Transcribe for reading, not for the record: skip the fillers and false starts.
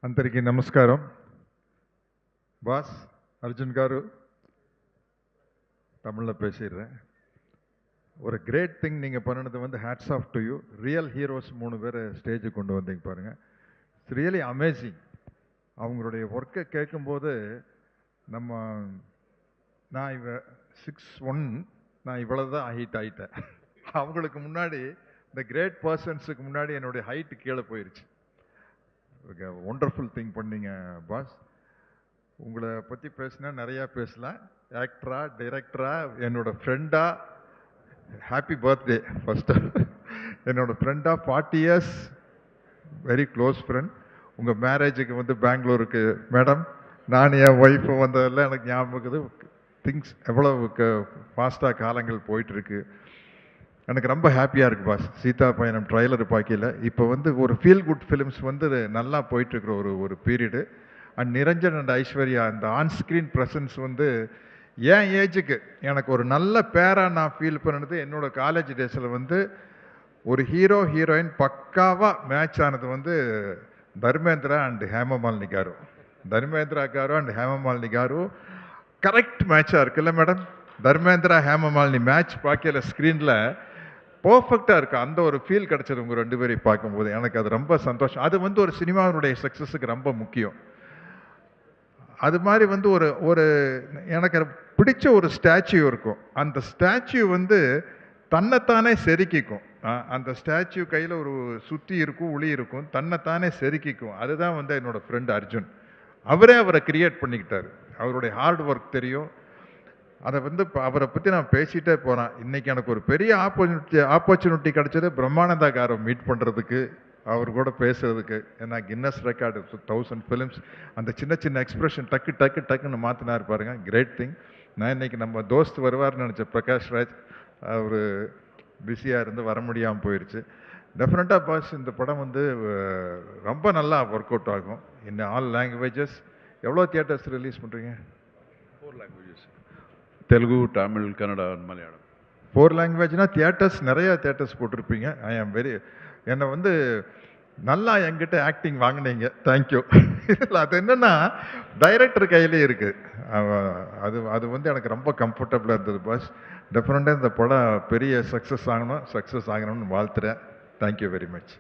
అందరికీ నమస్కారం. బాస్ అర్జున్ గారు, தமிழில் பேசிடுறேன். ஒரு கிரேட் திங் நீங்கள் பண்ணினது வந்து hats off to you. Real heroes 3 பேர் ஸ்டேஜுக்கு கொண்டு வந்தீங்க பாருங்கள். It's really amazing. அவங்களுடைய ஒர்க்கை கேட்கும்போது நான் 6'1", நான் இவ்வளோ தான் ஹைட் ஆகிட்டேன். அவங்களுக்கு முன்னாடி இந்த கிரேட் பர்சன்ஸுக்கு முன்னாடி என்னுடைய ஹைட்டு கீழே போயிடுச்சு. ஓகே, ஒண்டர்ஃபுல் திங் பண்ணீங்க பாஸ். உங்களை பற்றி பேசினா நிறையா பேசலாம். ஆக்டரா, டைரக்டரா, என்னோட ஃப்ரெண்டா, ஹாப்பி பர்த்டே ஃபர்ஸ்ட். என்னோட ஃப்ரெண்டா 40 இயர்ஸ், வெரி க்ளோஸ் ஃப்ரெண்ட். உங்கள் மேரேஜுக்கு வந்து பெங்களூருக்கு மேடம், நான் என் ஒய்ஃபு வந்ததெல்லாம் எனக்கு ஞாபகம் இருக்குது. திங்ஸ் எவ்வளோ ஃபாஸ்ட்டாக காலங்கள் போயிட்டுருக்கு. எனக்கு ரொம்ப ஹாப்பியாக இருக்குது பாஸ். சீதா பயணம் ட்ரைலர் பார்க்கல. இப்போ வந்து ஒரு ஃபீல் குட் ஃபிலிம்ஸ் வந்து நல்லா போயிட்டுருக்குற ஒரு period. And Niranjan and Aishwarya இந்த ஆன்ஸ்க்ரீன் ப்ரெசன்ஸ் வந்து என் ஏஜுக்கு எனக்கு ஒரு நல்ல பேராக நான் ஃபீல் பண்ணினது என்னோடய காலேஜ் டேஸில் வந்து ஒரு ஹீரோ ஹீரோயின் பக்காவாக மேட்ச் ஆனது வந்து Dharmendra and Hema Malini garu. Dharmendra garu and Hema Malini garu correct மேட்சாக இருக்குல்ல மேடம்? தர்மேந்திரா ஹேமமாலினி மேட்ச் பார்க்கல ஸ்க்ரீனில் பர்ஃபெக்டாக இருக்குது. அந்த ஒரு ஃபீல் கிடச்சது உங்கள் 2 பேரையும் பார்க்கும்போது. எனக்கு அது ரொம்ப சந்தோஷம். அது வந்து ஒரு சினிமாவினுடைய சக்ஸஸுக்கு ரொம்ப முக்கியம். அது மாதிரி வந்து ஒரு எனக்கு பிடிச்ச ஒரு ஸ்டாச்சு இருக்கும். அந்த ஸ்டாச்சு வந்து தன்னைத்தானே செதுக்கிக்கும். அந்த ஸ்டாச்சு கையில் ஒரு சுத்தி இருக்கும், உளி இருக்கும், தன்னைத்தானே செதுக்கிக்கும். அதுதான் வந்து என்னோடய ஃப்ரெண்ட் அர்ஜுன். அவரை கிரியேட் பண்ணிக்கிட்டார். அவருடைய ஹார்ட் ஒர்க் தெரியும். அதை வந்து அவரை பற்றி நான் பேசிகிட்டே போகிறேன். இன்றைக்கி எனக்கு ஒரு பெரிய ஆப்பர்ச்சுனிட்டி கிடச்சது பிரம்மானந்தா காரை மீட் பண்ணுறதுக்கு, அவர் கூட பேசுகிறதுக்கு. ஏன்னா கின்னஸ் ரெக்கார்டு 1000 ஃபிலிம்ஸ். அந்த சின்ன சின்ன எக்ஸ்பிரஷன் டக்குன்னு மாற்றினார் பாருங்க. Great thing. நான் இன்றைக்கி நம்ம தோஸ்த் வருவார்னு நினச்சேன், பிரகாஷ் ராஜ். அவர் பிஸியாக இருந்து வர முடியாமல் போயிடுச்சு. டெஃபினட்டாக பாஸ், இந்த படம் வந்து ரொம்ப நல்லா ஒர்க் அவுட் ஆகும். In all languages. எவ்வளோ தியேட்டர்ஸ் ரிலீஸ் பண்ணுறீங்க? 4 லாங்குவேஜஸ். தெலுங்கு, தமிழ், கன்னடா, மலையாளம். 4 லாங்குவேஜ்னா தியேட்டர்ஸ் நிறையா தியேட்டர்ஸ் போட்டிருப்பீங்க. ஐ ஆம் வெரி, என்னை வந்து நல்லா என்கிட்ட ஆக்டிங் வாங்கினீங்க. தேங்க்யூ. இல்லை, அது என்னென்னா டைரக்டர் கையிலே இருக்குது. அது வந்து எனக்கு ரொம்ப கம்ஃபர்டபுளாக இருந்தது பாஸ். டெஃபினட்டாக இந்த படம் பெரிய சக்ஸஸ் ஆகணும்னு வாழ்த்துறேன். Thank you very much.